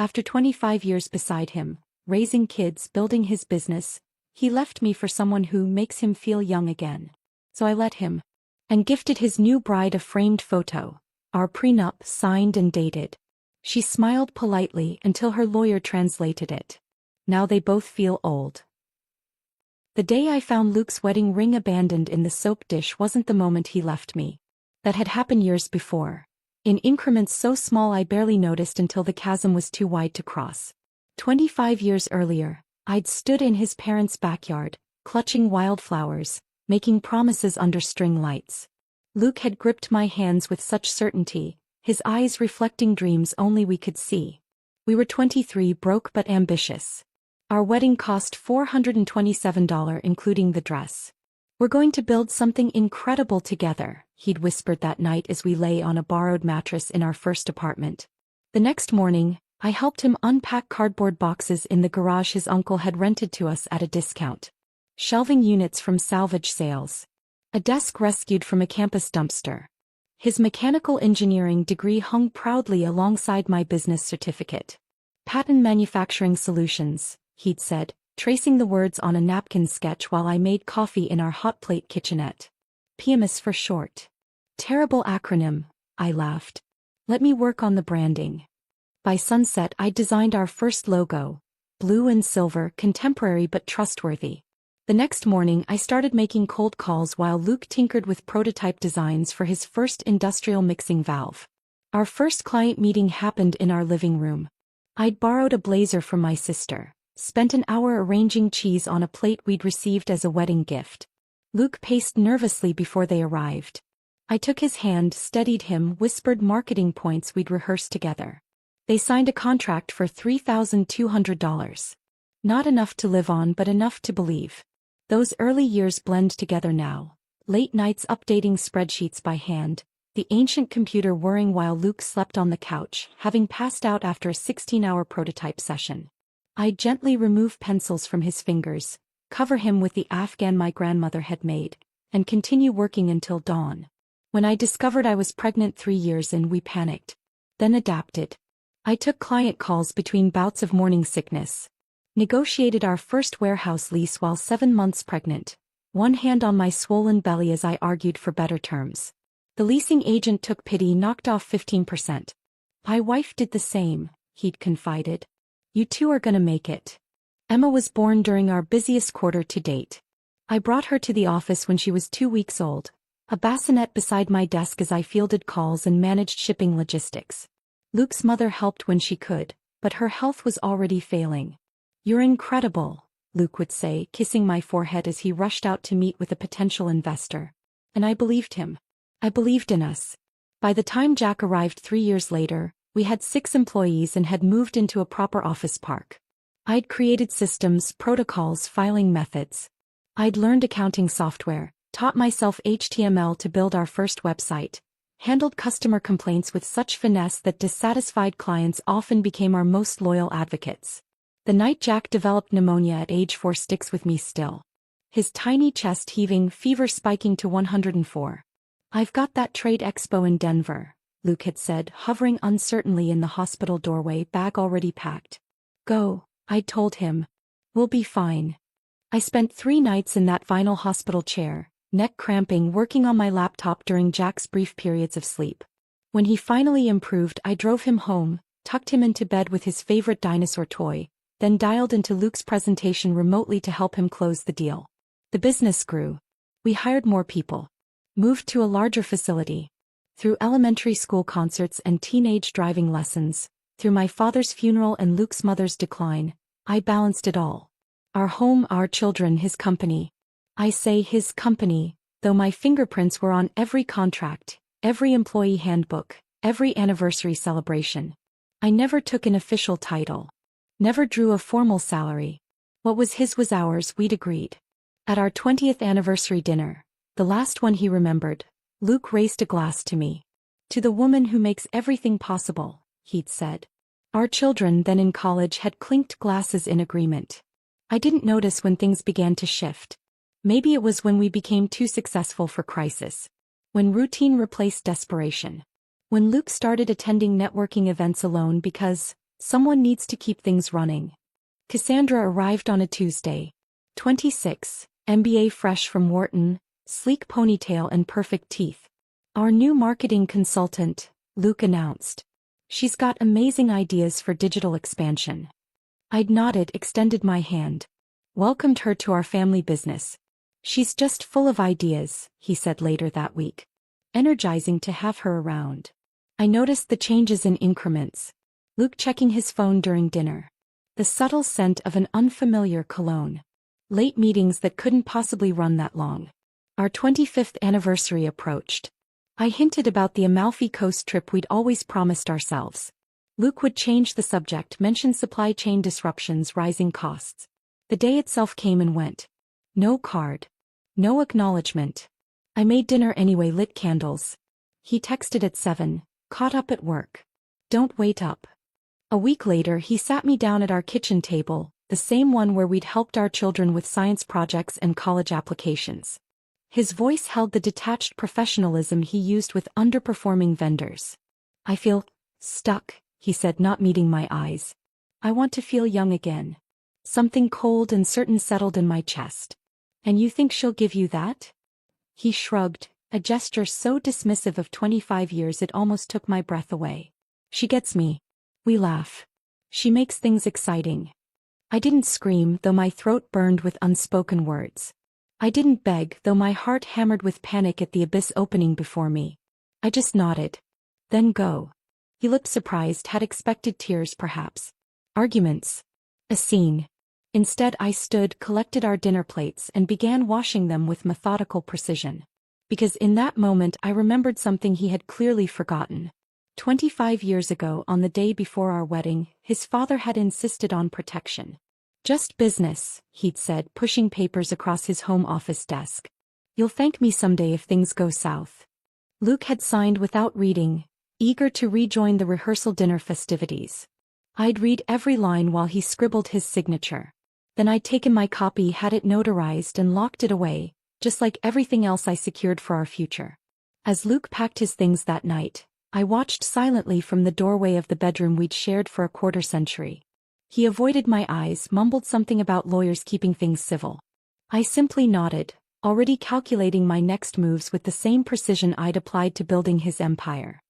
After 25 years beside him, raising kids, building his business, he left me for someone who makes him feel young again. So I let him. And gifted his new bride a framed photo, our prenup signed and dated. She smiled politely until her lawyer translated it. Now they both feel old. The day I found Luke's wedding ring abandoned in the soap dish wasn't the moment he left me. That had happened years before. In increments so small I barely noticed until the chasm was too wide to cross. 25 years earlier, I'd stood in his parents' backyard, clutching wildflowers, making promises under string lights. Luke had gripped my hands with such certainty, his eyes reflecting dreams only we could see. We were 23, broke but ambitious. Our wedding cost $427 including the dress. "We're going to build something incredible together," he'd whispered that night as we lay on a borrowed mattress in our first apartment. The next morning, I helped him unpack cardboard boxes in the garage his uncle had rented to us at a discount. Shelving units from salvage sales. A desk rescued from a campus dumpster. His mechanical engineering degree hung proudly alongside my business certificate. "Patent manufacturing solutions," he'd said, tracing the words on a napkin sketch while I made coffee in our hot plate kitchenette. PMS for short. "Terrible acronym," I laughed. "Let me work on the branding." By sunset I designed our first logo. Blue and silver, contemporary but trustworthy. The next morning I started making cold calls while Luke tinkered with prototype designs for his first industrial mixing valve. Our first client meeting happened in our living room. I'd borrowed a blazer from my sister, spent an hour arranging cheese on a plate we'd received as a wedding gift. Luke paced nervously before they arrived. I took his hand, steadied him, whispered marketing points we'd rehearsed together. They signed a contract for $3,200. Not enough to live on but enough to believe. Those early years blend together now. Late nights updating spreadsheets by hand, the ancient computer whirring while Luke slept on the couch, having passed out after a 16-hour prototype session. I'd gently remove pencils from his fingers, cover him with the Afghan my grandmother had made, and continue working until dawn. When I discovered I was pregnant 3 years in, we panicked. Then adapted. I took client calls between bouts of morning sickness. Negotiated our first warehouse lease while 7 months pregnant, one hand on my swollen belly as I argued for better terms. The leasing agent took pity, knocked off 15%. "My wife did the same," he'd confided. "You two are gonna make it." Emma was born during our busiest quarter to date. I brought her to the office when she was 2 weeks old, a bassinet beside my desk as I fielded calls and managed shipping logistics. Luke's mother helped when she could, but her health was already failing. "You're incredible," Luke would say, kissing my forehead as he rushed out to meet with a potential investor. And I believed him. I believed in us. By the time Jack arrived 3 years later, we had 6 employees and had moved into a proper office park. I'd created systems, protocols, filing methods. I'd learned accounting software, taught myself HTML to build our first website, handled customer complaints with such finesse that dissatisfied clients often became our most loyal advocates. The night Jack developed pneumonia at age 4 sticks with me still. His tiny chest heaving, fever spiking to 104. "I've got that trade expo in Denver," Luke had said, hovering uncertainly in the hospital doorway, bag already packed. "Go," I'd told him. "We'll be fine." I spent 3 nights in that vinyl hospital chair, neck cramping, working on my laptop during Jack's brief periods of sleep. When he finally improved, I drove him home, tucked him into bed with his favorite dinosaur toy, then dialed into Luke's presentation remotely to help him close the deal. The business grew. We hired more people. Moved to a larger facility. Through elementary school concerts and teenage driving lessons, through my father's funeral and Luke's mother's decline, I balanced it all. Our home, our children, his company. I say his company, though my fingerprints were on every contract, every employee handbook, every anniversary celebration. I never took an official title. Never drew a formal salary. What was his was ours, we'd agreed. At our 20th anniversary dinner, the last one he remembered, Luke raised a glass to me. "To the woman who makes everything possible," he'd said. Our children, then in college, had clinked glasses in agreement. I didn't notice when things began to shift. Maybe it was when we became too successful for crisis. When routine replaced desperation. When Luke started attending networking events alone because, Someone needs to keep things running. Cassandra arrived on a Tuesday. 26, MBA fresh from Wharton, sleek ponytail and perfect teeth. Our new marketing consultant, Luke announced. She's got amazing ideas for digital expansion. I'd nodded, extended my hand. Welcomed her to our family business. She's just full of ideas, he said later that week. Energizing to have her around. I noticed the changes in increments. Luke checking his phone during dinner. The subtle scent of an unfamiliar cologne. Late meetings that couldn't possibly run that long. Our 25th anniversary approached. I hinted about the Amalfi Coast trip we'd always promised ourselves. Luke would change the subject, mention supply chain disruptions, rising costs. The day itself came and went. No card. No acknowledgement. I made dinner anyway, lit candles. He texted at 7, caught up at work. Don't wait up. A week later he sat me down at our kitchen table, the same one where we'd helped our children with science projects and college applications. His voice held the detached professionalism he used with underperforming vendors. I feel stuck, he said, not meeting my eyes. I want to feel young again. Something cold and certain settled in my chest. And you think she'll give you that? He shrugged, a gesture so dismissive of 25 years it almost took my breath away. She gets me. We laugh. She makes things exciting. I didn't scream, though my throat burned with unspoken words. I didn't beg, though my heart hammered with panic at the abyss opening before me. I just nodded. Then go. He looked surprised, had expected tears perhaps. Arguments. A scene. Instead I stood, collected our dinner plates and began washing them with methodical precision. Because in that moment I remembered something he had clearly forgotten. 25 years ago, on the day before our wedding, his father had insisted on protection. Just business, he'd said, pushing papers across his home office desk. You'll thank me someday if things go south. Luke had signed without reading, eager to rejoin the rehearsal dinner festivities. I'd read every line while he scribbled his signature. Then I'd taken my copy, had it notarized and locked it away, just like everything else I secured for our future. As Luke packed his things that night, I watched silently from the doorway of the bedroom we'd shared for a quarter century. He avoided my eyes, mumbled something about lawyers keeping things civil. I simply nodded, already calculating my next moves with the same precision I'd applied to building his empire.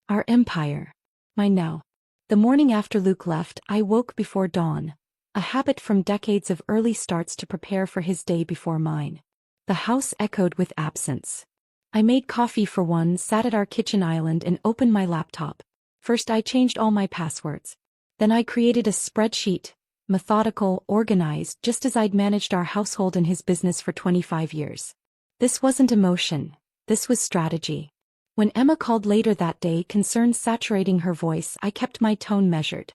Our empire. Mine now. The morning after Luke left, I woke before dawn, a habit from decades of early starts to prepare for his day before mine. The house echoed with absence. I made coffee for one, sat at our kitchen island and opened my laptop. First I changed all my passwords. Then I created a spreadsheet, methodical, organized, just as I'd managed our household and his business for 25 years. This wasn't emotion. This was strategy. When Emma called later that day, concern saturating her voice, I kept my tone measured.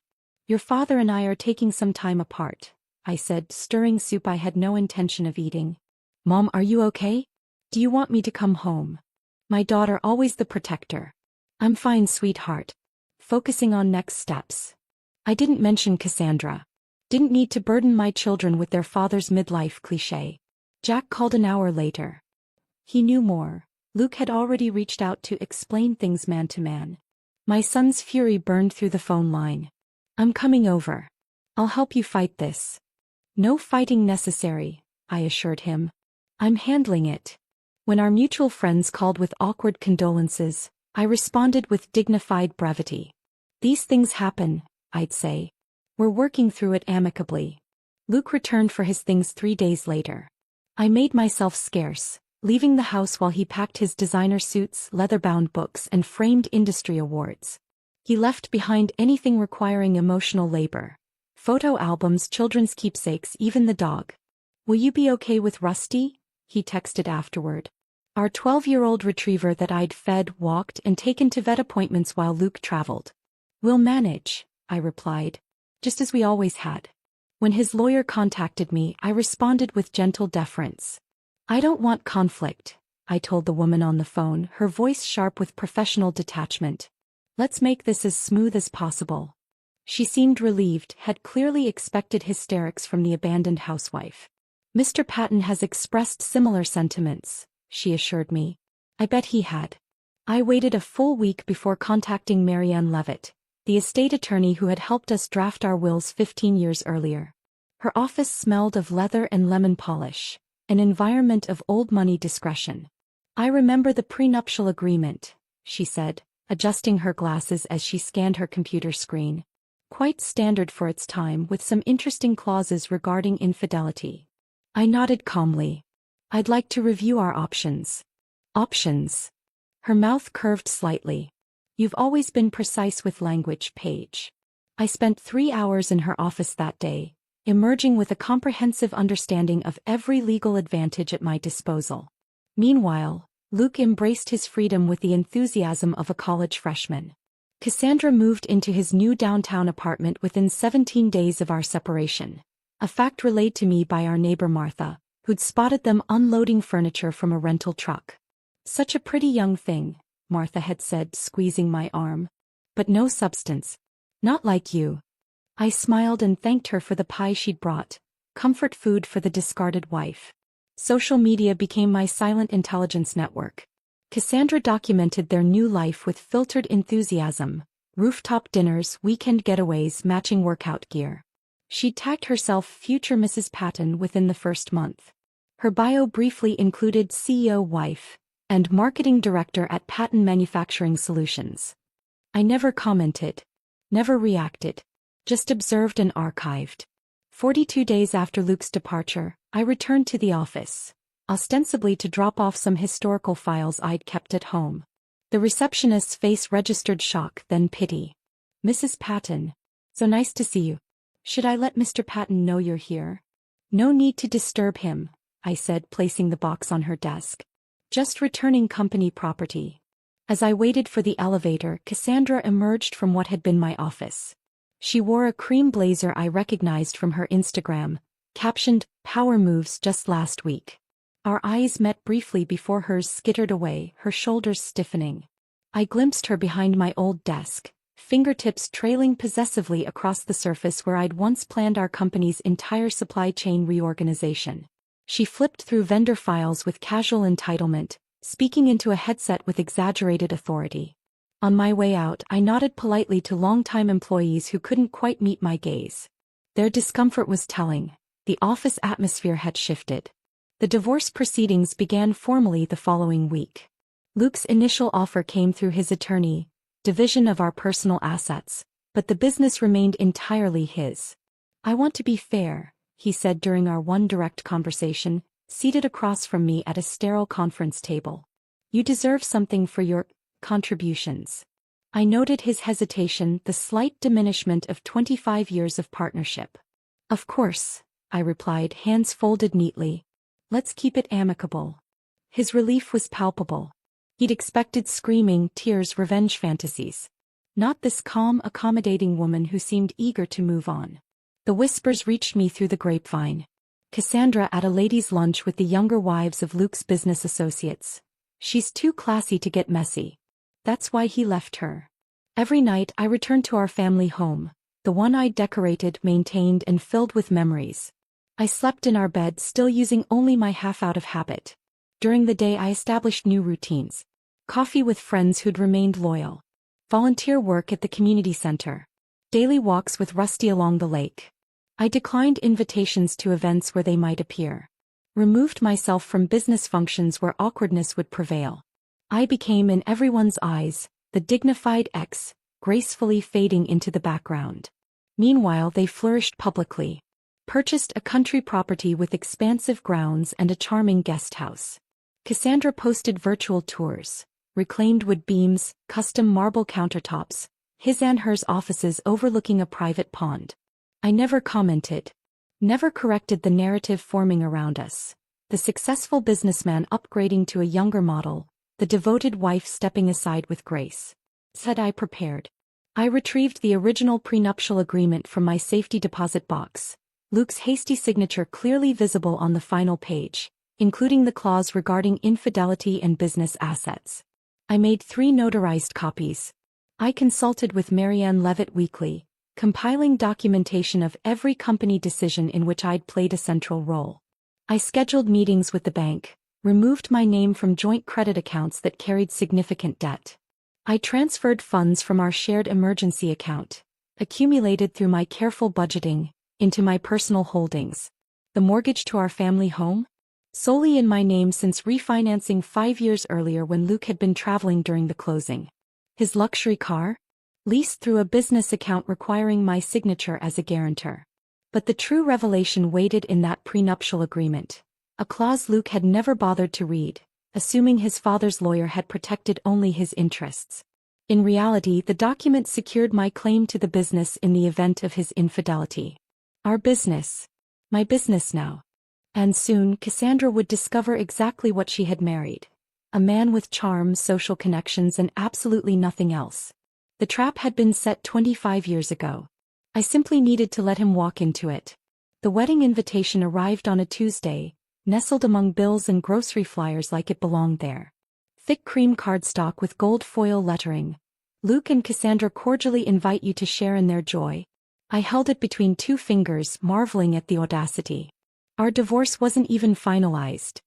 Your father and I are taking some time apart, I said, stirring soup I had no intention of eating. Mom, are you okay? Do you want me to come home? My daughter, always the protector. I'm fine, sweetheart. Focusing on next steps. I didn't mention Cassandra. Didn't need to burden my children with their father's midlife cliché. Jack called an hour later. He knew more. Luke had already reached out to explain things man to man. My son's fury burned through the phone line. I'm coming over. I'll help you fight this. No fighting necessary, I assured him. I'm handling it. When our mutual friends called with awkward condolences, I responded with dignified brevity. These things happen, I'd say. We're working through it amicably. Luke returned for his things 3 days later. I made myself scarce, leaving the house while he packed his designer suits, leather-bound books, and framed industry awards. He left behind anything requiring emotional labor. Photo albums, children's keepsakes, even the dog. Will you be okay with Rusty? He texted afterward. Our 12-year-old retriever that I'd fed, walked, and taken to vet appointments while Luke traveled. We'll manage, I replied, just as we always had. When his lawyer contacted me, I responded with gentle deference. I don't want conflict, I told the woman on the phone, her voice sharp with professional detachment. Let's make this as smooth as possible. She seemed relieved, had clearly expected hysterics from the abandoned housewife. Mr. Patton has expressed similar sentiments, she assured me. I bet he had. I waited a full week before contacting Marianne Levitt, the estate attorney who had helped us draft our wills 15 years earlier. Her office smelled of leather and lemon polish, an environment of old money discretion. "I remember the prenuptial agreement," she said, adjusting her glasses as she scanned her computer screen. "Quite standard for its time, with some interesting clauses regarding infidelity." I nodded calmly. "I'd like to review our options." "Options?" Her mouth curved slightly. "You've always been precise with language, Paige." I spent 3 hours in her office that day, emerging with a comprehensive understanding of every legal advantage at my disposal. Meanwhile, Luke embraced his freedom with the enthusiasm of a college freshman. Cassandra moved into his new downtown apartment within 17 days of our separation, a fact relayed to me by our neighbor Martha, who'd spotted them unloading furniture from a rental truck. "Such a pretty young thing," Martha had said, squeezing my arm. "But no substance. Not like you." I smiled and thanked her for the pie she'd brought, comfort food for the discarded wife. Social media became my silent intelligence network. Cassandra documented their new life with filtered enthusiasm, rooftop dinners, weekend getaways, matching workout gear. She tagged herself future Mrs. Patton within the first month. Her bio briefly included CEO wife and marketing director at Patton Manufacturing Solutions. I never commented, never reacted, just observed and archived. 42 days after Luke's departure, I returned to the office, ostensibly to drop off some historical files I'd kept at home. The receptionist's face registered shock, then pity. "Mrs. Patton. So nice to see you. Should I let Mr. Patton know you're here?" "No need to disturb him," I said, placing the box on her desk. "Just returning company property." As I waited for the elevator, Cassandra emerged from what had been my office. She wore a cream blazer I recognized from her Instagram, captioned, "Power moves just last week." Our eyes met briefly before hers skittered away, her shoulders stiffening. I glimpsed her behind my old desk, fingertips trailing possessively across the surface where I'd once planned our company's entire supply chain reorganization. She flipped through vendor files with casual entitlement, speaking into a headset with exaggerated authority. On my way out, I nodded politely to longtime employees who couldn't quite meet my gaze. Their discomfort was telling. The office atmosphere had shifted. The divorce proceedings began formally the following week. Luke's initial offer came through his attorney, division of our personal assets, but the business remained entirely his. "I want to be fair," he said during our one direct conversation, seated across from me at a sterile conference table. "You deserve something for your contributions." I noted his hesitation, the slight diminishment of 25 years of partnership. "Of course," I replied, hands folded neatly. "Let's keep it amicable." His relief was palpable. He'd expected screaming, tears, revenge fantasies. Not this calm, accommodating woman who seemed eager to move on. The whispers reached me through the grapevine. Cassandra at a ladies' lunch with the younger wives of Luke's business associates. "She's too classy to get messy. That's why he left her." Every night I returned to our family home, the one I'd decorated, maintained, and filled with memories. I slept in our bed, still using only my half out of habit. During the day I established new routines. Coffee with friends who'd remained loyal. Volunteer work at the community center. Daily walks with Rusty along the lake. I declined invitations to events where they might appear. Removed myself from business functions where awkwardness would prevail. I became, in everyone's eyes, the dignified ex, gracefully fading into the background. Meanwhile they flourished publicly. Purchased a country property with expansive grounds and a charming guest house. Cassandra posted virtual tours, reclaimed wood beams, custom marble countertops, his and hers offices overlooking a private pond. I never commented. Never corrected the narrative forming around us. The successful businessman upgrading to a younger model, the devoted wife stepping aside with grace. Said I prepared. I retrieved the original prenuptial agreement from my safety deposit box, Luke's hasty signature clearly visible on the final page, including the clause regarding infidelity and business assets. I made 3 notarized copies. I consulted with Marianne Levitt weekly, compiling documentation of every company decision in which I'd played a central role. I scheduled meetings with the bank, removed my name from joint credit accounts that carried significant debt. I transferred funds from our shared emergency account, accumulated through my careful budgeting, into my personal holdings. The mortgage to our family home? Solely in my name since refinancing 5 years earlier when Luke had been traveling during the closing. His luxury car? Leased through a business account requiring my signature as a guarantor. But the true revelation waited in that prenuptial agreement. A clause Luke had never bothered to read, assuming his father's lawyer had protected only his interests. In reality, the document secured my claim to the business in the event of his infidelity. Our business. My business now. And soon Cassandra would discover exactly what she had married. A man with charm, social connections, and absolutely nothing else. The trap had been set 25 years ago. I simply needed to let him walk into it. The wedding invitation arrived on a Tuesday, nestled among bills and grocery flyers like it belonged there. Thick cream cardstock with gold foil lettering. Luke and Cassandra cordially invite you to share in their joy. I held it between 2 fingers, marveling at the audacity. Our divorce wasn't even finalized.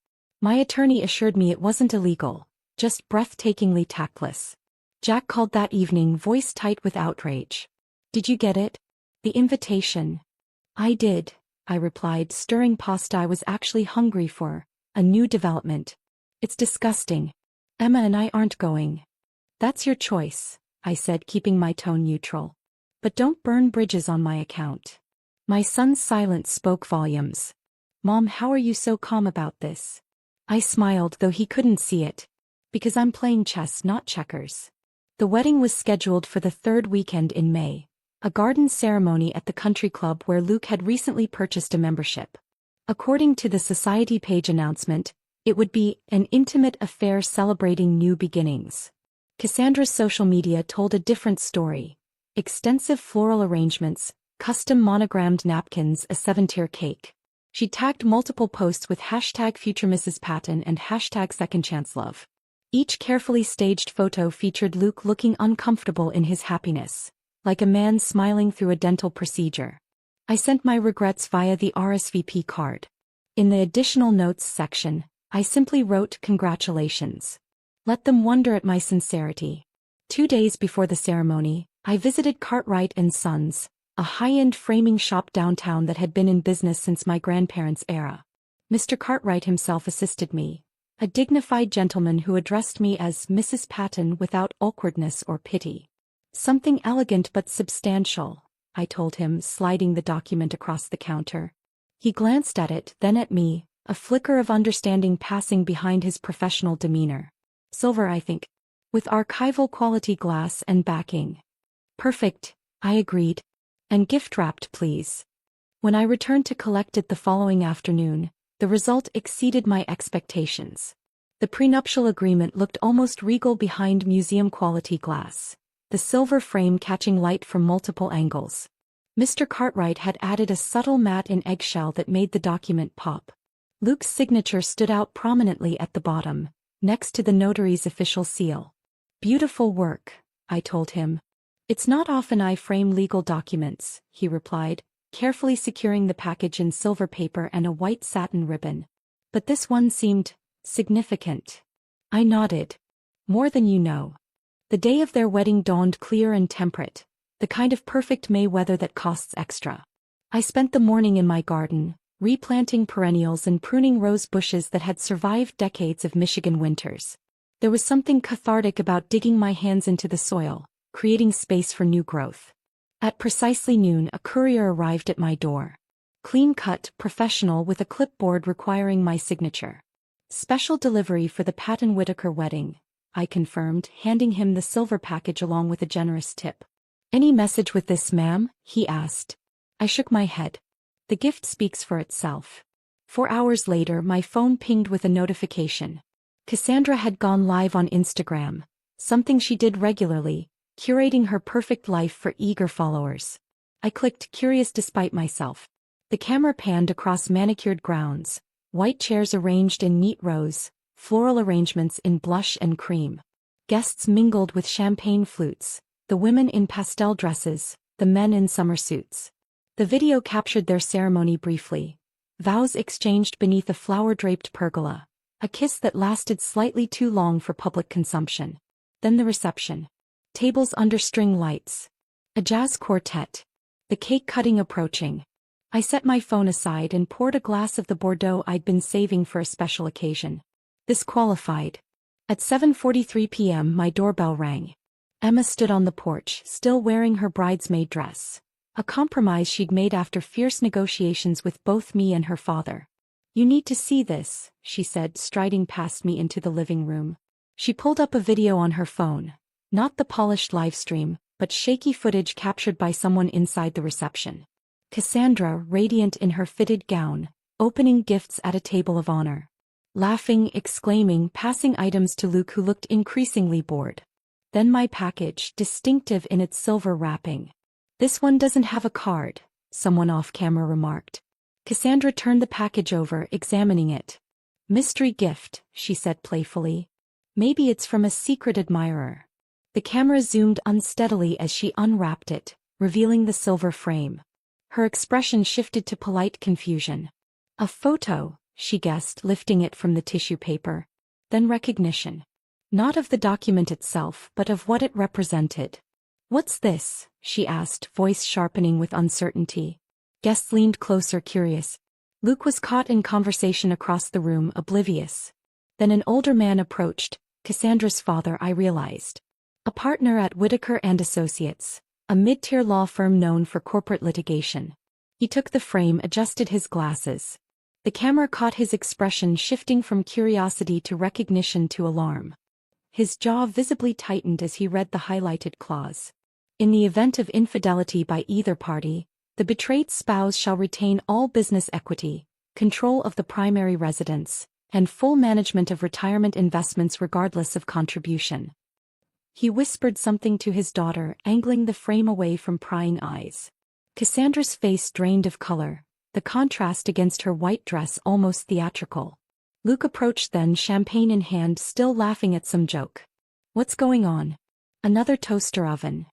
My attorney assured me it wasn't illegal, just breathtakingly tactless. Jack called that evening, voice tight with outrage. Did you get it? The invitation. I did, I replied, stirring pasta I was actually hungry for. A new development. It's disgusting. Emma and I aren't going. That's your choice, I said, keeping my tone neutral. But don't burn bridges on my account. My son's silence spoke volumes. Mom, how are you so calm about this? I smiled, though he couldn't see it. Because I'm playing chess, not checkers. The wedding was scheduled for the 3rd weekend in May. A garden ceremony at the country club where Luke had recently purchased a membership. According to the society page announcement, it would be an intimate affair celebrating new beginnings. Cassandra's social media told a different story. Extensive floral arrangements, custom monogrammed napkins, a 7-tier cake. She tagged multiple posts with hashtag Future Mrs. Patton and hashtag SecondChanceLove. Each carefully staged photo featured Luke looking uncomfortable in his happiness, like a man smiling through a dental procedure. I sent my regrets via the RSVP card. In the additional notes section, I simply wrote congratulations. Let them wonder at my sincerity. 2 days before the ceremony, I visited Cartwright & Sons, a high-end framing shop downtown that had been in business since my grandparents' era. Mr. Cartwright himself assisted me, a dignified gentleman who addressed me as Mrs. Patton without awkwardness or pity. Something elegant but substantial, I told him, sliding the document across the counter. He glanced at it, then at me, a flicker of understanding passing behind his professional demeanor. Silver, I think. With archival quality glass and backing. Perfect, I agreed. And gift-wrapped, please. When I returned to collect it the following afternoon, the result exceeded my expectations. The prenuptial agreement looked almost regal behind museum-quality glass, the silver frame catching light from multiple angles. Mr. Cartwright had added a subtle matte in eggshell that made the document pop. Luke's signature stood out prominently at the bottom, next to the notary's official seal. Beautiful work, I told him. It's not often I frame legal documents, he replied, carefully securing the package in silver paper and a white satin ribbon. But this one seemed significant. I nodded. More than you know. The day of their wedding dawned clear and temperate, the kind of perfect May weather that costs extra. I spent the morning in my garden, replanting perennials and pruning rose bushes that had survived decades of Michigan winters. There was something cathartic about digging my hands into the soil, creating space for new growth. At precisely noon, a courier arrived at my door. Clean-cut, professional, with a clipboard requiring my signature. Special delivery for the Patton-Whitaker wedding, I confirmed, handing him the silver package along with a generous tip. Any message with this, ma'am? He asked. I shook my head. The gift speaks for itself. 4 hours later, my phone pinged with a notification. Cassandra had gone live on Instagram, something she did regularly, curating her perfect life for eager followers. I clicked, curious despite myself. The camera panned across manicured grounds, white chairs arranged in neat rows, floral arrangements in blush and cream. Guests mingled with champagne flutes, the women in pastel dresses, the men in summer suits. The video captured their ceremony briefly. Vows exchanged beneath a flower-draped pergola, a kiss that lasted slightly too long for public consumption. Then the reception. Tables under string lights. A jazz quartet. The cake cutting approaching. I set my phone aside and poured a glass of the Bordeaux I'd been saving for a special occasion. This qualified. At 7:43 p.m. my doorbell rang. Emma stood on the porch, still wearing her bridesmaid dress. A compromise she'd made after fierce negotiations with both me and her father. "You need to see this," she said, striding past me into the living room. She pulled up a video on her phone. Not the polished livestream, but shaky footage captured by someone inside the reception. Cassandra, radiant in her fitted gown, opening gifts at a table of honor. Laughing, exclaiming, passing items to Luke, who looked increasingly bored. Then my package, distinctive in its silver wrapping. "This one doesn't have a card," someone off-camera remarked. Cassandra turned the package over, examining it. "Mystery gift," she said playfully. "Maybe it's from a secret admirer." The camera zoomed unsteadily as she unwrapped it, revealing the silver frame. Her expression shifted to polite confusion. "A photo," she guessed, lifting it from the tissue paper. Then recognition. Not of the document itself, but of what it represented. "What's this?" she asked, voice sharpening with uncertainty. Guests leaned closer, curious. Luke was caught in conversation across the room, oblivious. Then an older man approached, Cassandra's father, I realized. A partner at Whitaker and Associates, a mid-tier law firm known for corporate litigation. He took the frame, adjusted his glasses. The camera caught his expression shifting from curiosity to recognition to alarm. His jaw visibly tightened as he read the highlighted clause. "In the event of infidelity by either party, the betrayed spouse shall retain all business equity, control of the primary residence, and full management of retirement investments regardless of contribution." He whispered something to his daughter, angling the frame away from prying eyes. Cassandra's face drained of color, the contrast against her white dress almost theatrical. Luke approached then, champagne in hand, still laughing at some joke. "What's going on? Another toaster oven?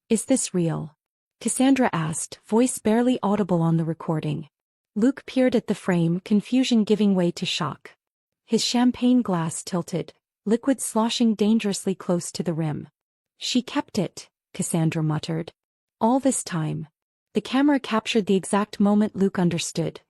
Is this real?" Cassandra asked, voice barely audible on the recording. Luke peered at the frame, confusion giving way to shock. His champagne glass tilted, liquid sloshing dangerously close to the rim. "She kept it," Cassandra muttered. "All this time." The camera captured the exact moment Luke understood.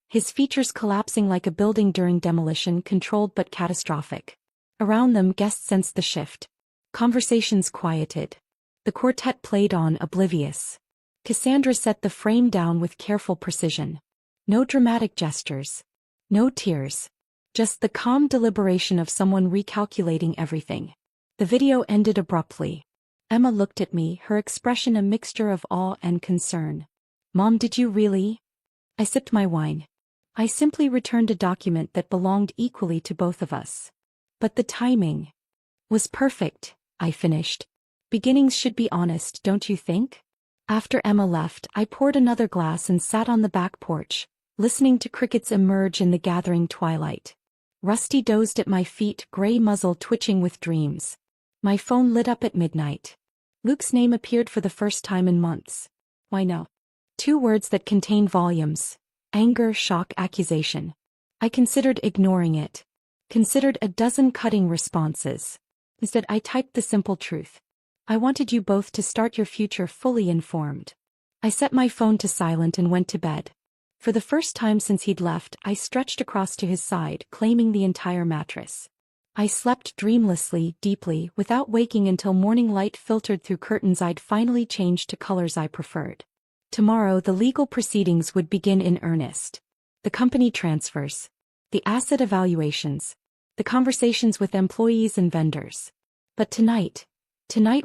His features collapsing like a building during demolition, controlled but catastrophic. Around them, guests sensed the shift. Conversations quieted. The quartet played on, oblivious. Cassandra set the frame down with careful precision. No dramatic gestures. No tears. Just the calm deliberation of someone recalculating everything. The video ended abruptly. Emma looked at me, her expression a mixture of awe and concern. "Mom, did you really?" I sipped my wine. "I simply returned a document that belonged equally to both of us. But the timing was perfect," I finished. "Beginnings should be honest, don't you think?" After Emma left, I poured another glass and sat on the back porch, listening to crickets emerge in the gathering twilight. Rusty dozed at my feet, gray muzzle twitching with dreams. My phone lit up at midnight. Luke's name appeared for the first time in months. Why no? 2 words that contain volumes. Anger, shock, accusation. I considered ignoring it. Considered a dozen cutting responses. Instead, I typed the simple truth. "I wanted you both to start your future fully informed." I set my phone to silent and went to bed. For the first time since he'd left, I stretched across to his side, claiming the entire mattress. I slept dreamlessly, deeply, without waking until morning light filtered through curtains I'd finally changed to colors I preferred. Tomorrow the legal proceedings would begin in earnest. The company transfers. The asset evaluations. The conversations with employees and vendors. But tonight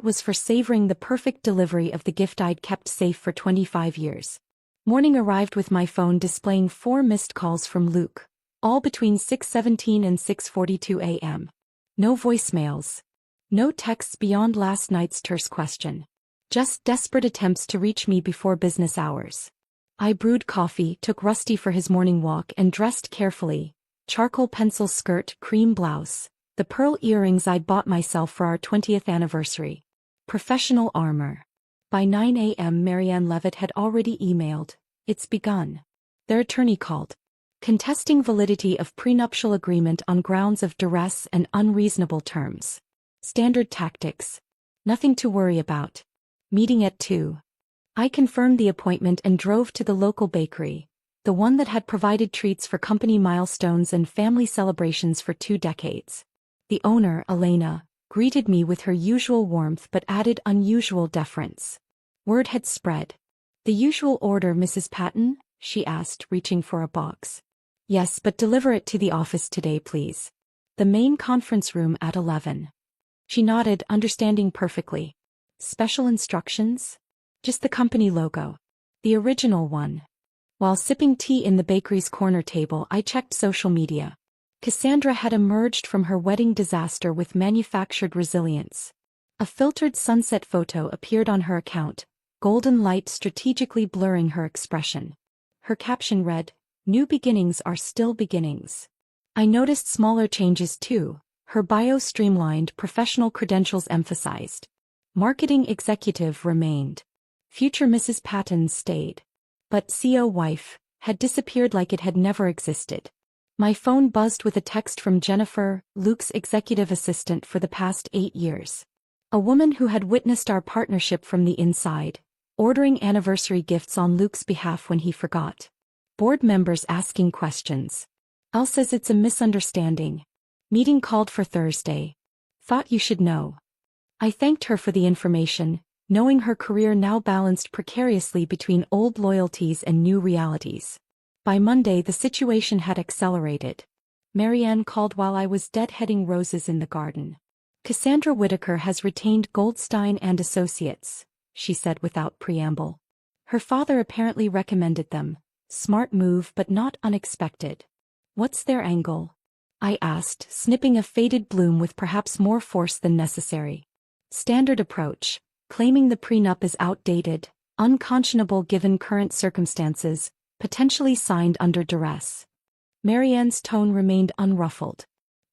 was for savoring the perfect delivery of the gift I'd kept safe for 25 years. Morning arrived with my phone displaying 4 missed calls from Luke, all between 6:17 and 6:42 a.m. No voicemails. No texts beyond last night's terse question. Just desperate attempts to reach me before business hours. I brewed coffee, took Rusty for his morning walk, and dressed carefully. Charcoal pencil skirt, cream blouse. The pearl earrings I'd bought myself for our 20th anniversary. Professional armor. By 9 a.m. Marianne Levitt had already emailed. "It's begun." Their attorney called. Contesting validity of prenuptial agreement on grounds of duress and unreasonable terms. Standard tactics. Nothing to worry about. Meeting at 2. I confirmed the appointment and drove to the local bakery, the one that had provided treats for company milestones and family celebrations for 2 decades. The owner, Elena, greeted me with her usual warmth but added unusual deference. Word had spread. "The usual order, Mrs. Patton?" she asked, reaching for a box. "Yes, but deliver it to the office today, please. The main conference room at 11. She nodded, understanding perfectly. Special instructions? Just the company logo. The original one. While sipping tea in the bakery's corner table, I checked social media. Cassandra had emerged from her wedding disaster with manufactured resilience. A filtered sunset photo appeared on her account, golden light strategically blurring her expression. Her caption read, "New beginnings are still beginnings." I noticed smaller changes too. Her bio streamlined, professional credentials emphasized. Marketing executive remained. Future Mrs. Patton stayed. But CO wife had disappeared like it had never existed. My phone buzzed with a text from Jennifer, Luke's executive assistant for the past 8 years. A woman who had witnessed our partnership from the inside, ordering anniversary gifts on Luke's behalf when he forgot. Board members asking questions. Al says it's a misunderstanding. Meeting called for Thursday. Thought you should know. I thanked her for the information, knowing her career now balanced precariously between old loyalties and new realities. By Monday the situation had accelerated. Marianne called while I was deadheading roses in the garden. "Cassandra Whitaker has retained Goldstein and Associates," she said without preamble. Her father apparently recommended them. Smart move but not unexpected. "What's their angle?" I asked, snipping a faded bloom with perhaps more force than necessary. "Standard approach, claiming the prenup is outdated, unconscionable given current circumstances, potentially signed under duress." Marianne's tone remained unruffled.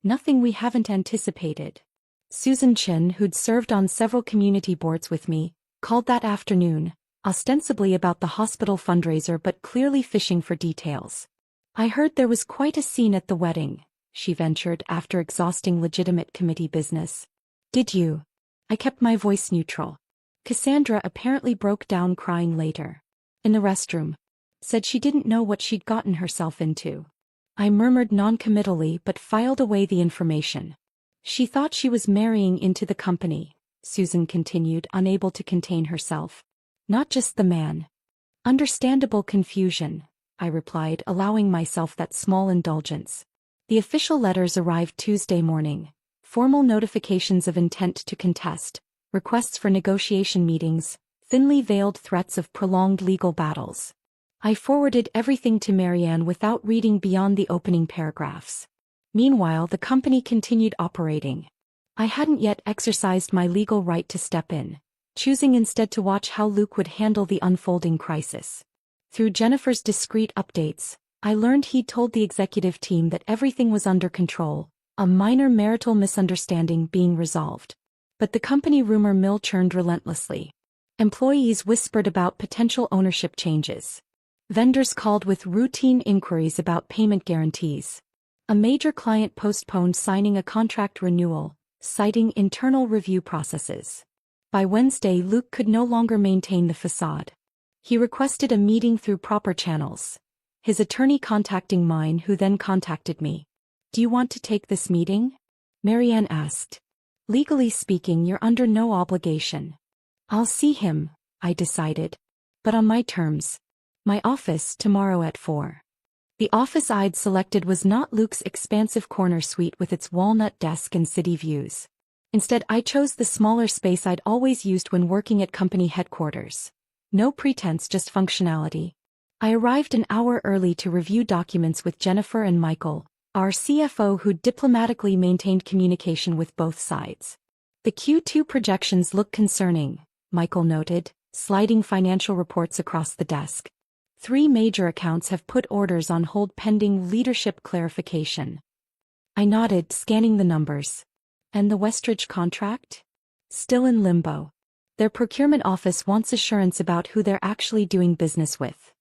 "Nothing we haven't anticipated." Susan Chin, who'd served on several community boards with me, called that afternoon, ostensibly about the hospital fundraiser but clearly fishing for details. "I heard there was quite a scene at the wedding," she ventured after exhausting legitimate committee business. "Did you?" I kept my voice neutral. Cassandra apparently broke down crying later. "In the restroom. Said she didn't know what she'd gotten herself into." I murmured noncommittally but filed away the information. "She thought she was marrying into the company," Susan continued, unable to contain herself. "Not just the man." "Understandable confusion," I replied, allowing myself that small indulgence. The official letters arrived Tuesday morning. Formal notifications of intent to contest, requests for negotiation meetings, thinly veiled threats of prolonged legal battles. I forwarded everything to Marianne without reading beyond the opening paragraphs. Meanwhile, the company continued operating. I hadn't yet exercised my legal right to step in, choosing instead to watch how Luke would handle the unfolding crisis. Through Jennifer's discreet updates, I learned he'd told the executive team that everything was under control, a minor marital misunderstanding being resolved. But the company rumor mill churned relentlessly. Employees whispered about potential ownership changes. Vendors called with routine inquiries about payment guarantees. A major client postponed signing a contract renewal, citing internal review processes. By Wednesday, Luke could no longer maintain the facade. He requested a meeting through proper channels. His attorney contacting mine, who then contacted me. "Do you want to take this meeting?" Marianne asked. "Legally speaking, you're under no obligation." "I'll see him," I decided. "But on my terms. My office tomorrow at 4. The office I'd selected was not Luke's expansive corner suite with its walnut desk and city views. Instead, I chose the smaller space I'd always used when working at company headquarters. No pretense, just functionality. I arrived an hour early to review documents with Jennifer and Michael, our CFO, who diplomatically maintained communication with both sides. "The Q2 projections look concerning," Michael noted, sliding financial reports across the desk. 3 major accounts have put orders on hold pending leadership clarification. I nodded, scanning the numbers. "And the Westridge contract?" "Still in limbo. Their procurement office wants assurance about who they're actually doing business with."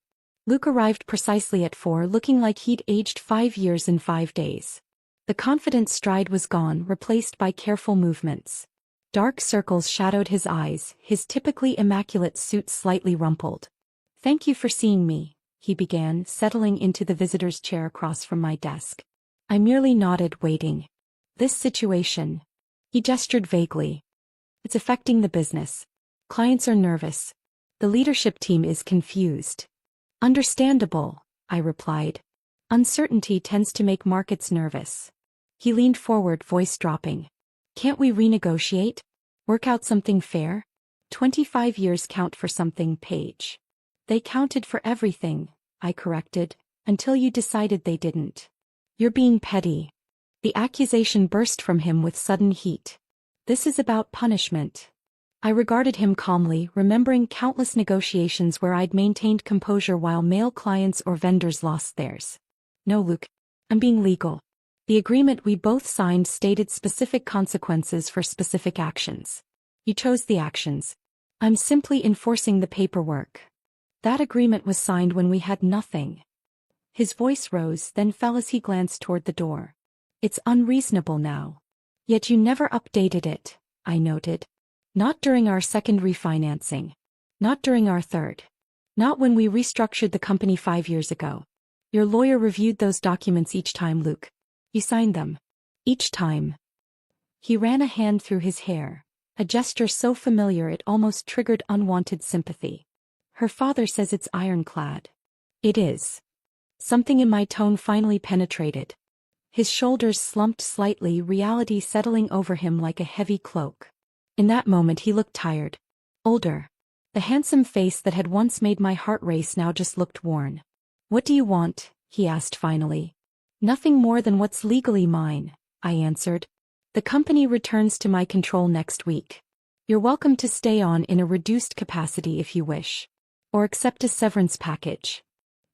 Luke arrived precisely at 4, looking like he'd aged 5 years in 5 days. The confident stride was gone, replaced by careful movements. Dark circles shadowed his eyes, his typically immaculate suit slightly rumpled. "Thank you for seeing me," he began, settling into the visitor's chair across from my desk. I merely nodded, waiting. "This situation," he gestured vaguely. "It's affecting the business. Clients are nervous. The leadership team is confused." "Understandable," I replied. "Uncertainty tends to make markets nervous." He leaned forward, voice dropping. "Can't we renegotiate? Work out something fair? 25 years count for something, Paige." "They counted for everything," I corrected, "until you decided they didn't." "You're being petty." The accusation burst from him with sudden heat. "This is about punishment." I regarded him calmly, remembering countless negotiations where I'd maintained composure while male clients or vendors lost theirs. "No, Luke. I'm being legal. The agreement we both signed stated specific consequences for specific actions. You chose the actions. I'm simply enforcing the paperwork. That agreement was signed when we had nothing." His voice rose, then fell as he glanced toward the door. "It's unreasonable now." "Yet you never updated it," I noted. "Not during our second refinancing. Not during our third. Not when we restructured the company 5 years ago. Your lawyer reviewed those documents each time, Luke. You signed them. Each time." He ran a hand through his hair, a gesture so familiar it almost triggered unwanted sympathy. "Her father says it's ironclad." "It is." Something in my tone finally penetrated. His shoulders slumped slightly, reality settling over him like a heavy cloak. In that moment he looked tired. Older. The handsome face that had once made my heart race now just looked worn. "What do you want?" he asked finally. "Nothing more than what's legally mine," I answered. "The company returns to my control next week. You're welcome to stay on in a reduced capacity if you wish. Or accept a severance package."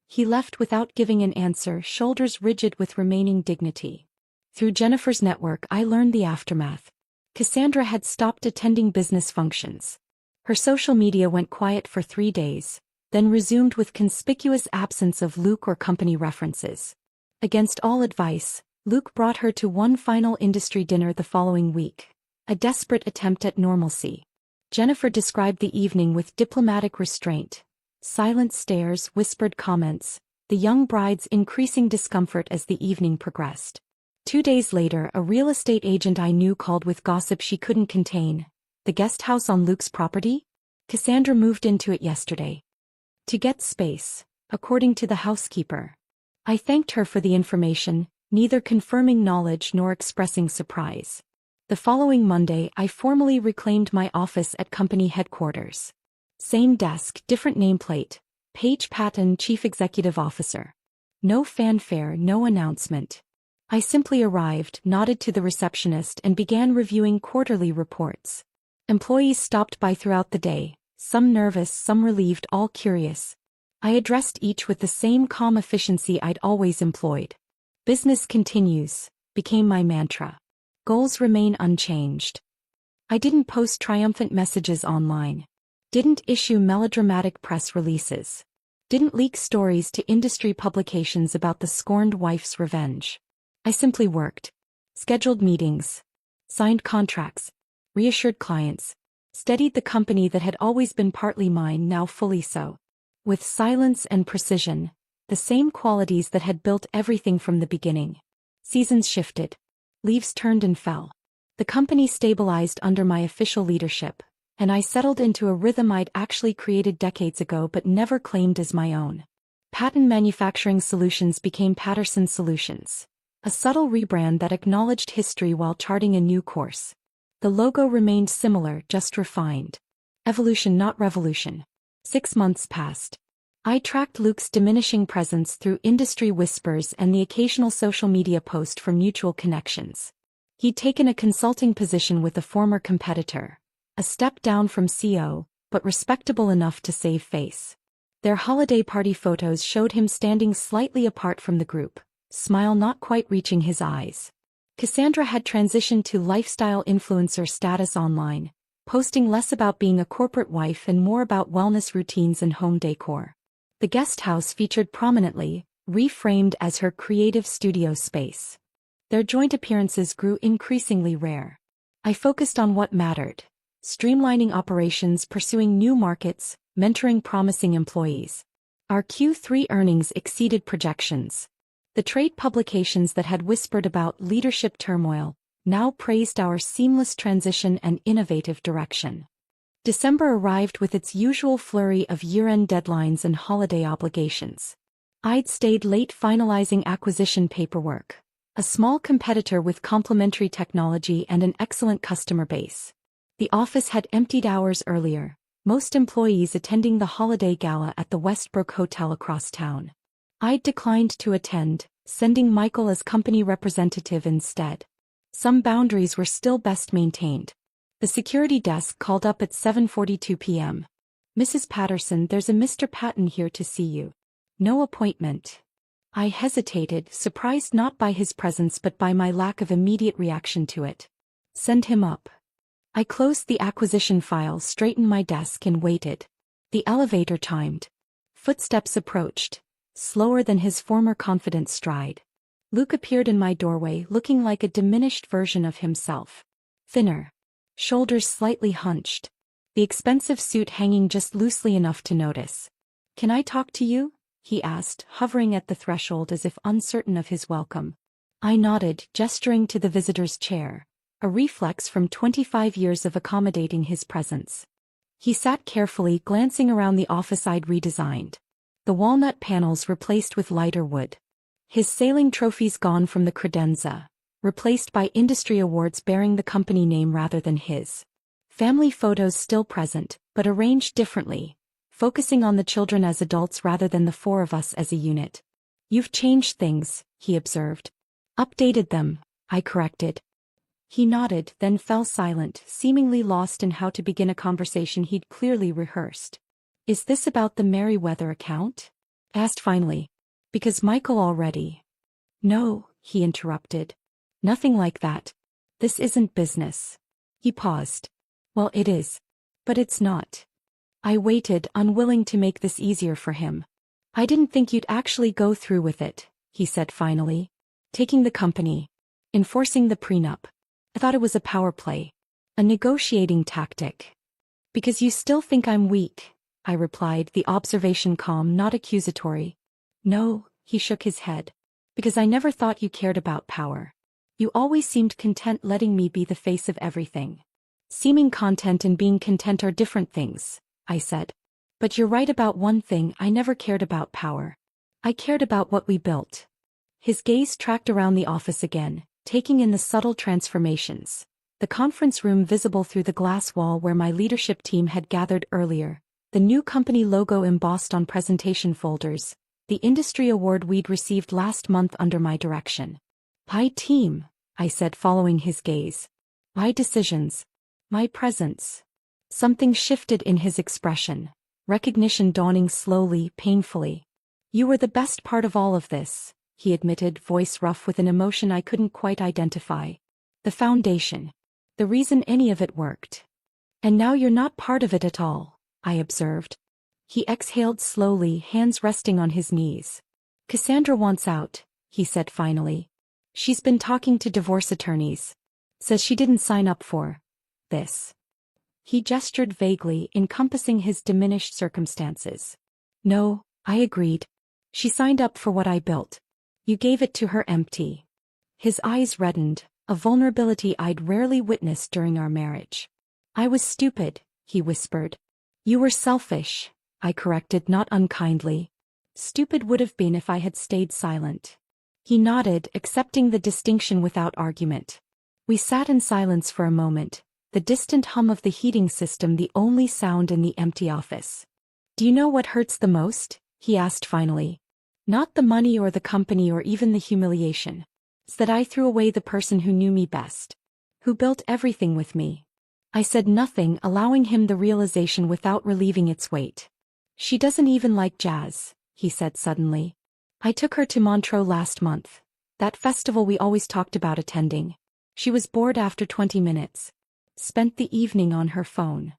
He left without giving an answer, shoulders rigid with remaining dignity. Through Jennifer's network I learned the aftermath. Cassandra had stopped attending business functions. Her social media went quiet for 3 days, then resumed with conspicuous absence of Luke or company references. Against all advice, Luke brought her to one final industry dinner the following week. A desperate attempt at normalcy. Jennifer described the evening with diplomatic restraint. Silent stares, whispered comments, the young bride's increasing discomfort as the evening progressed. 2 days later, a real estate agent I knew called with gossip she couldn't contain. "The guest house on Luke's property? Cassandra moved into it yesterday. To get space, according to the housekeeper." I thanked her for the information, neither confirming knowledge nor expressing surprise. The following Monday I formally reclaimed my office at company headquarters. Same desk, different nameplate. Paige Patton, Chief Executive Officer. No fanfare, no announcement. I simply arrived, nodded to the receptionist and began reviewing quarterly reports. Employees stopped by throughout the day, some nervous, some relieved, all curious. I addressed each with the same calm efficiency I'd always employed. "Business continues," became my mantra. "Goals remain unchanged." I didn't post triumphant messages online. Didn't issue melodramatic press releases. Didn't leak stories to industry publications about the scorned wife's revenge. I simply worked. Scheduled meetings. Signed contracts. Reassured clients. Steadied the company that had always been partly mine, now fully so. With silence and precision, the same qualities that had built everything from the beginning. Seasons shifted. Leaves turned and fell. The company stabilized under my official leadership, and I settled into a rhythm I'd actually created decades ago but never claimed as my own. Patton Manufacturing Solutions became Patterson Solutions, a subtle rebrand that acknowledged history while charting a new course. The logo remained similar, just refined. Evolution, not revolution. 6 months passed. I tracked Luke's diminishing presence through industry whispers and the occasional social media post for mutual connections. He'd taken a consulting position with a former competitor, a step down from CO, but respectable enough to save face. Their holiday party photos showed him standing slightly apart from the group, smile not quite reaching his eyes. Cassandra had transitioned to lifestyle influencer status online, posting less about being a corporate wife and more about wellness routines and home decor. The guest house featured prominently, reframed as her creative studio space. Their joint appearances grew increasingly rare. I focused on what mattered: streamlining operations, pursuing new markets, mentoring promising employees. Our Q3 earnings exceeded projections. The trade publications that had whispered about leadership turmoil now praised our seamless transition and innovative direction. December arrived with its usual flurry of year-end deadlines and holiday obligations. I'd stayed late finalizing acquisition paperwork. A small competitor with complementary technology and an excellent customer base. The office had emptied hours earlier, most employees attending the holiday gala at the Westbrook Hotel across town. I'd declined to attend, sending Michael as company representative instead. Some boundaries were still best maintained. The security desk called up at 7:42 p.m. "Mrs. Patterson, there's a Mr. Patton here to see you." "No appointment." I hesitated, surprised not by his presence but by my lack of immediate reaction to it. "Send him up." I closed the acquisition file, straightened my desk and waited. The elevator chimed. Footsteps approached, slower than his former confident stride. Luke appeared in my doorway, looking like a diminished version of himself. Thinner. Shoulders slightly hunched. The expensive suit hanging just loosely enough to notice. "Can I talk to you?" he asked, hovering at the threshold as if uncertain of his welcome. I nodded, gesturing to the visitor's chair, a reflex from 25 years of accommodating his presence. He sat carefully, glancing around the office I'd redesigned. The walnut panels replaced with lighter wood. His sailing trophies gone from the credenza, replaced by industry awards bearing the company name rather than his. Family photos still present, but arranged differently, focusing on the children as adults rather than the four of us as a unit. "You've changed things," he observed. "Updated them," I corrected. He nodded, then fell silent, seemingly lost in how to begin a conversation he'd clearly rehearsed. "Is this about the Merriweather account?" asked finally. "Because Michael already—" "No," he interrupted. "Nothing like that. This isn't business." He paused. "Well, it is. But it's not." I waited, unwilling to make this easier for him. "I didn't think you'd actually go through with it," he said finally. "Taking the company. Enforcing the prenup. I thought it was a power play. A negotiating tactic." "Because you still think I'm weak," I replied, the observation calm, not accusatory. "No," he shook his head. "Because I never thought you cared about power. You always seemed content letting me be the face of everything." "Seeming content and being content are different things," I said. "But you're right about one thing, I never cared about power. I cared about what we built." His gaze tracked around the office again, taking in the subtle transformations. The conference room visible through the glass wall where my leadership team had gathered earlier, the new company logo embossed on presentation folders, the industry award we'd received last month under my direction. "My team," I said, following his gaze. "My decisions. My presence." Something shifted in his expression, recognition dawning slowly, painfully. "You were the best part of all of this," he admitted, voice rough with an emotion I couldn't quite identify. "The foundation. The reason any of it worked. And now you're not part of it at all," I observed. He exhaled slowly, hands resting on his knees. "Cassandra wants out," he said finally. "She's been talking to divorce attorneys. Says she didn't sign up for this." He gestured vaguely, encompassing his diminished circumstances. "No," I agreed. "She signed up for what I built. You gave it to her empty." His eyes reddened, a vulnerability I'd rarely witnessed during our marriage. "I was stupid," he whispered. "You were selfish," I corrected, not unkindly. "Stupid would have been if I had stayed silent." He nodded, accepting the distinction without argument. We sat in silence for a moment, the distant hum of the heating system the only sound in the empty office. "Do you know what hurts the most?" he asked finally. "Not the money or the company or even the humiliation. It's that I threw away the person who knew me best. Who built everything with me." I said nothing, allowing him the realization without relieving its weight. "She doesn't even like jazz," he said suddenly. "I took her to Montreux last month. That festival we always talked about attending. She was bored after 20 minutes. Spent the evening on her phone."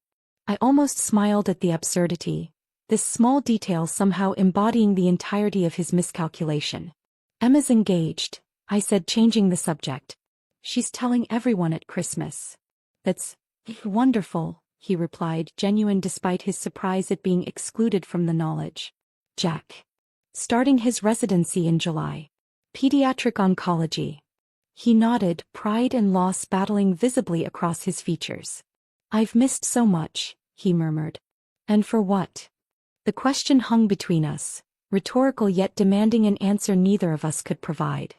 I almost smiled at the absurdity, this small detail somehow embodying the entirety of his miscalculation. "Emma's engaged," I said, changing the subject. "She's telling everyone at Christmas." That's wonderful, he replied, genuine despite his surprise at being excluded from the knowledge. Jack. Starting his residency in July. Pediatric oncology. He nodded, pride and loss battling visibly across his features. I've missed so much, he murmured. And for what? The question hung between us, rhetorical yet demanding an answer neither of us could provide.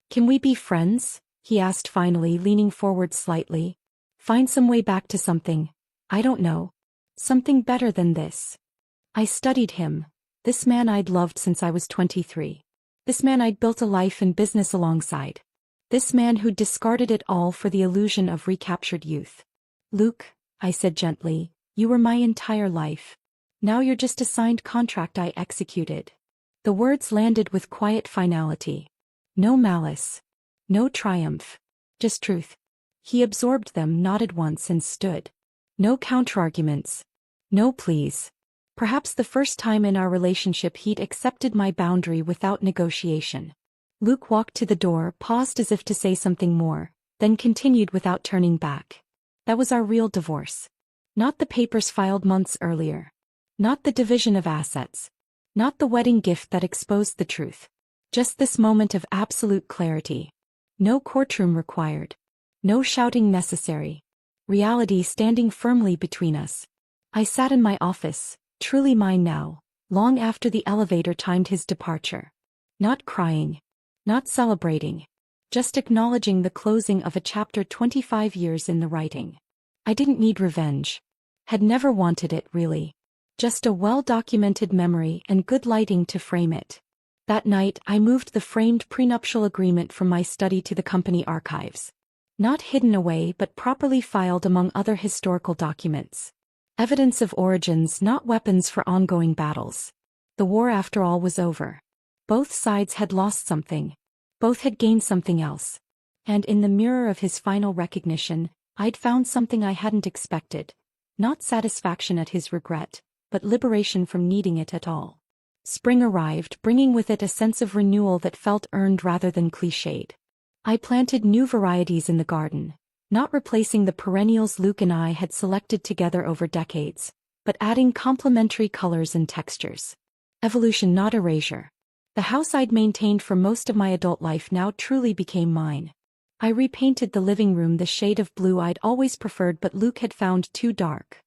Can we be friends? He asked finally, leaning forward slightly. Find some way back to something, I don't know. Something better than this. I studied him, this man I'd loved since I was 23. This man I'd built a life and business alongside. This man who'd discarded it all for the illusion of recaptured youth. Luke, I said gently, you were my entire life. Now you're just a signed contract I executed. The words landed with quiet finality. No malice. No triumph. Just truth. He absorbed them, nodded once and stood. No counterarguments. No pleas. Perhaps the first time in our relationship he'd accepted my boundary without negotiation. Luke walked to the door, paused as if to say something more, then continued without turning back. That was our real divorce. Not the papers filed months earlier. Not the division of assets. Not the wedding gift that exposed the truth. Just this moment of absolute clarity. No courtroom required. No shouting necessary. Reality standing firmly between us. I sat in my office, truly mine now, long after the elevator timed his departure. Not crying. Not celebrating. Just acknowledging the closing of a chapter 25 years in the writing. I didn't need revenge. Had never wanted it, really. Just a well-documented memory and good lighting to frame it. That night I moved the framed prenuptial agreement from my study to the company archives. Not hidden away but properly filed among other historical documents. Evidence of origins, not weapons for ongoing battles. The war after all was over. Both sides had lost something. Both had gained something else. And in the mirror of his final recognition, I'd found something I hadn't expected. Not satisfaction at his regret, but liberation from needing it at all. Spring arrived, bringing with it a sense of renewal that felt earned rather than cliched. I planted new varieties in the garden, not replacing the perennials Luke and I had selected together over decades, but adding complementary colors and textures. Evolution, not erasure. The house I'd maintained for most of my adult life now truly became mine. I repainted the living room the shade of blue I'd always preferred but Luke had found too dark.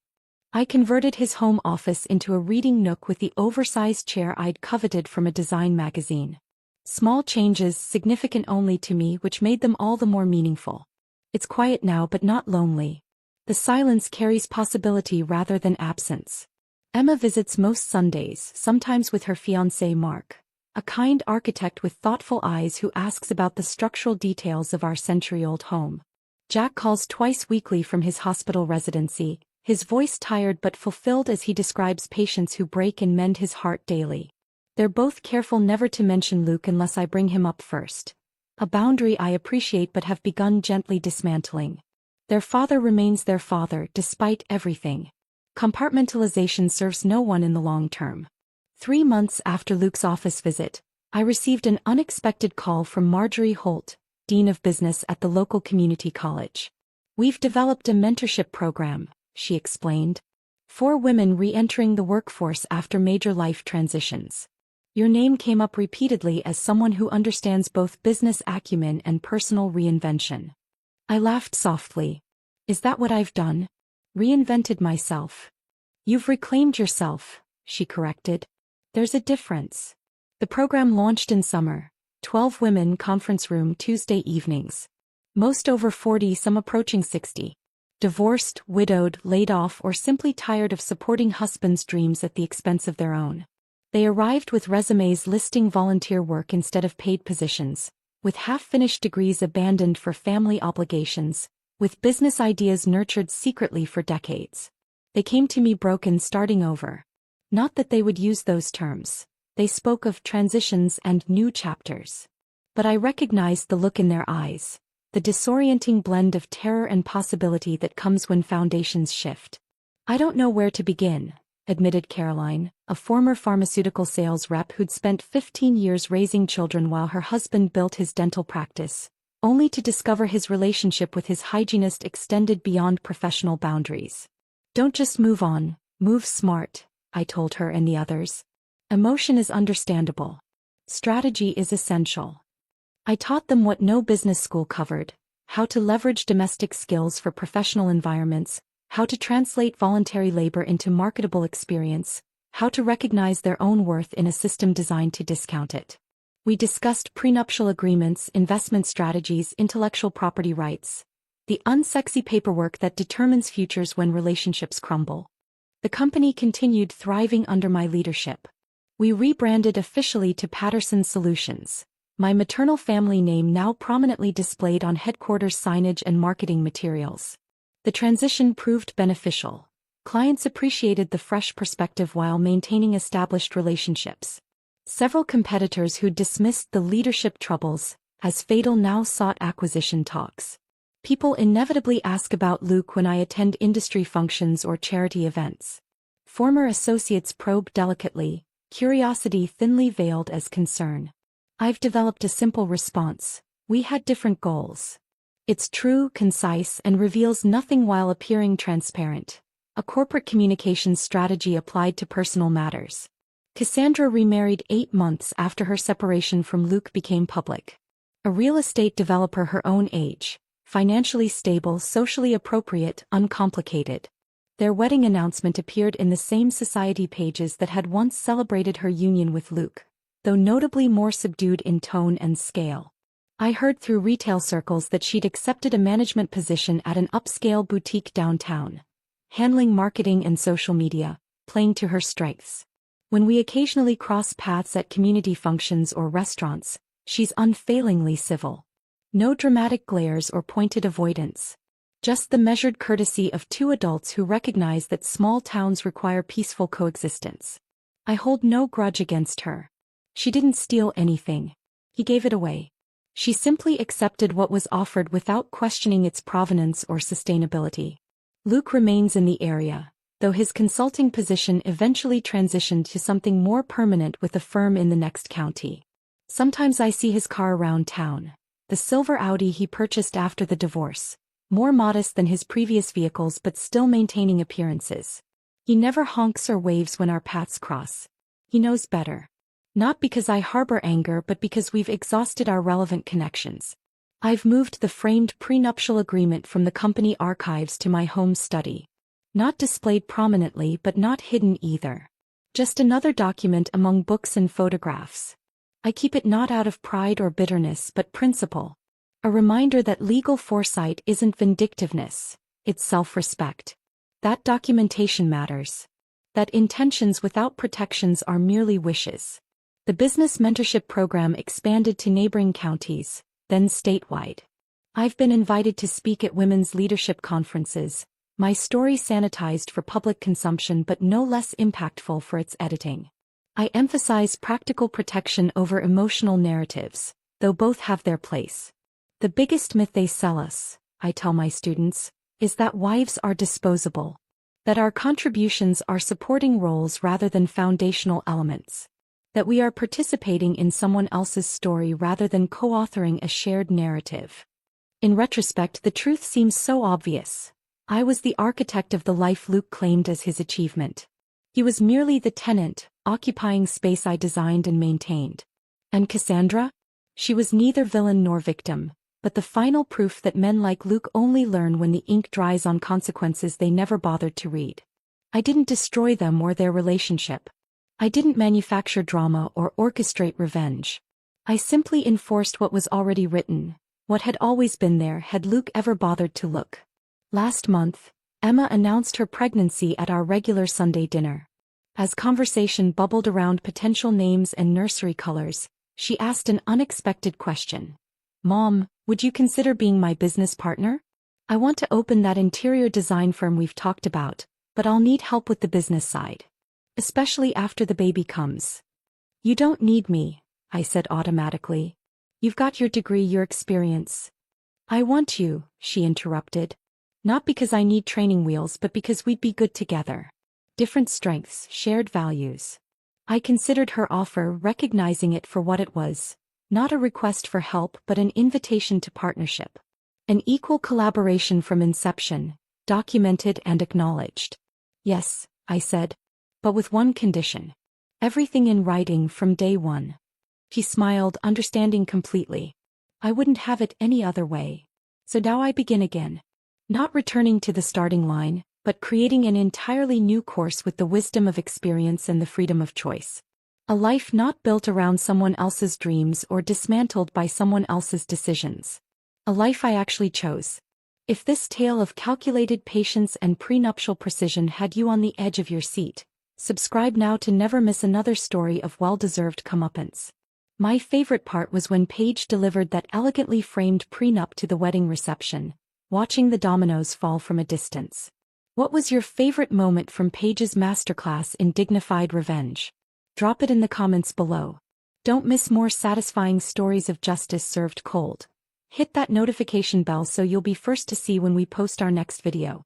I converted his home office into a reading nook with the oversized chair I'd coveted from a design magazine. Small changes, significant only to me, which made them all the more meaningful. It's quiet now but not lonely. The silence carries possibility rather than absence. Emma visits most Sundays, sometimes with her fiancé Mark, a kind architect with thoughtful eyes who asks about the structural details of our century-old home. Jack calls twice weekly from his hospital residency, his voice tired but fulfilled as he describes patients who break and mend his heart daily. They're both careful never to mention Luke unless I bring him up first. A boundary I appreciate but have begun gently dismantling. Their father remains their father despite everything. Compartmentalization serves no one in the long term. 3 months after Luke's office visit, I received an unexpected call from Marjorie Holt, Dean of Business at the local community college. We've developed a mentorship program, she explained. For women re-entering the workforce after major life transitions. Your name came up repeatedly as someone who understands both business acumen and personal reinvention. I laughed softly. Is that what I've done? Reinvented myself. You've reclaimed yourself, she corrected. There's a difference. The program launched in summer. 12 women conference room Tuesday evenings. Most over 40, some approaching 60. Divorced, widowed, laid off, or simply tired of supporting husbands' dreams at the expense of their own. They arrived with resumes listing volunteer work instead of paid positions, with half-finished degrees abandoned for family obligations, with business ideas nurtured secretly for decades. They came to me broken, starting over. Not that they would use those terms. They spoke of transitions and new chapters. But I recognized the look in their eyes, the disorienting blend of terror and possibility that comes when foundations shift. I don't know where to begin, admitted Caroline, a former pharmaceutical sales rep who'd spent 15 years raising children while her husband built his dental practice. only to discover his relationship with his hygienist extended beyond professional boundaries. Don't just move on, move smart, I told her and the others. Emotion is understandable. Strategy is essential. I taught them what no business school covered: how to leverage domestic skills for professional environments, how to translate voluntary labor into marketable experience, how to recognize their own worth in a system designed to discount it. We discussed prenuptial agreements, investment strategies, intellectual property rights, the unsexy paperwork that determines futures when relationships crumble. The company continued thriving under my leadership. We rebranded officially to Patterson Solutions, my maternal family name now prominently displayed on headquarters signage and marketing materials. The transition proved beneficial. Clients appreciated the fresh perspective while maintaining established relationships. Several competitors who dismissed the leadership troubles as fatal now sought acquisition talks. People inevitably ask about Luke when I attend industry functions or charity events. Former associates probe delicately, curiosity thinly veiled as concern. I've developed a simple response: we had different goals. It's true, concise, and reveals nothing while appearing transparent. A corporate communications strategy applied to personal matters. Cassandra remarried 8 months after her separation from Luke became public. A real estate developer her own age, financially stable, socially appropriate, uncomplicated. Their wedding announcement appeared in the same society pages that had once celebrated her union with Luke, though notably more subdued in tone and scale. I heard through retail circles that she'd accepted a management position at an upscale boutique downtown, handling marketing and social media, playing to her strengths. When we occasionally cross paths at community functions or restaurants, she's unfailingly civil. No dramatic glares or pointed avoidance. Just the measured courtesy of two adults who recognize that small towns require peaceful coexistence. I hold no grudge against her. She didn't steal anything. He gave it away. She simply accepted what was offered without questioning its provenance or sustainability. Luke remains in the area, though his consulting position eventually transitioned to something more permanent with a firm in the next county. Sometimes I see his car around town, the silver Audi he purchased after the divorce, more modest than his previous vehicles but still maintaining appearances. He never honks or waves when our paths cross. He knows better. Not because I harbor anger but because we've exhausted our relevant connections. I've moved the framed prenuptial agreement from the company archives to my home study. Not displayed prominently but not hidden either. Just another document among books and photographs. I keep it not out of pride or bitterness but principle. A reminder that legal foresight isn't vindictiveness, it's self-respect. That documentation matters. That intentions without protections are merely wishes. The business mentorship program expanded to neighboring counties, then statewide. I've been invited to speak at women's leadership conferences, my story sanitized for public consumption but no less impactful for its editing. I emphasize practical protection over emotional narratives, though both have their place. The biggest myth they sell us, I tell my students, is that wives are disposable. That our contributions are supporting roles rather than foundational elements. That we are participating in someone else's story rather than co-authoring a shared narrative. In retrospect, the truth seems so obvious. I was the architect of the life Luke claimed as his achievement. He was merely the tenant, occupying space I designed and maintained. And Cassandra? She was neither villain nor victim, but the final proof that men like Luke only learn when the ink dries on consequences they never bothered to read. I didn't destroy them or their relationship. I didn't manufacture drama or orchestrate revenge. I simply enforced what was already written, what had always been there had Luke ever bothered to look. Last month, Emma announced her pregnancy at our regular Sunday dinner. As conversation bubbled around potential names and nursery colors, she asked an unexpected question. "Mom, would you consider being my business partner? I want to open that interior design firm we've talked about, but I'll need help with the business side. Especially after the baby comes." "You don't need me," I said automatically. "You've got your degree, your experience." "I want you," she interrupted. "Not because I need training wheels but because we'd be good together. Different strengths, shared values." I considered her offer, recognizing it for what it was. Not a request for help but an invitation to partnership. An equal collaboration from inception, documented and acknowledged. Yes, I said. But with one condition. Everything in writing from day one. He smiled, understanding completely. I wouldn't have it any other way. So now I begin again. Not returning to the starting line, but creating an entirely new course with the wisdom of experience and the freedom of choice. A life not built around someone else's dreams or dismantled by someone else's decisions. A life I actually chose. If this tale of calculated patience and prenuptial precision had you on the edge of your seat, subscribe now to never miss another story of well-deserved comeuppance. My favorite part was when Paige delivered that elegantly framed prenup to the wedding reception, watching the dominoes fall from a distance. What was your favorite moment from Paige's masterclass in dignified revenge? Drop it in the comments below. Don't miss more satisfying stories of justice served cold. Hit that notification bell so you'll be first to see when we post our next video.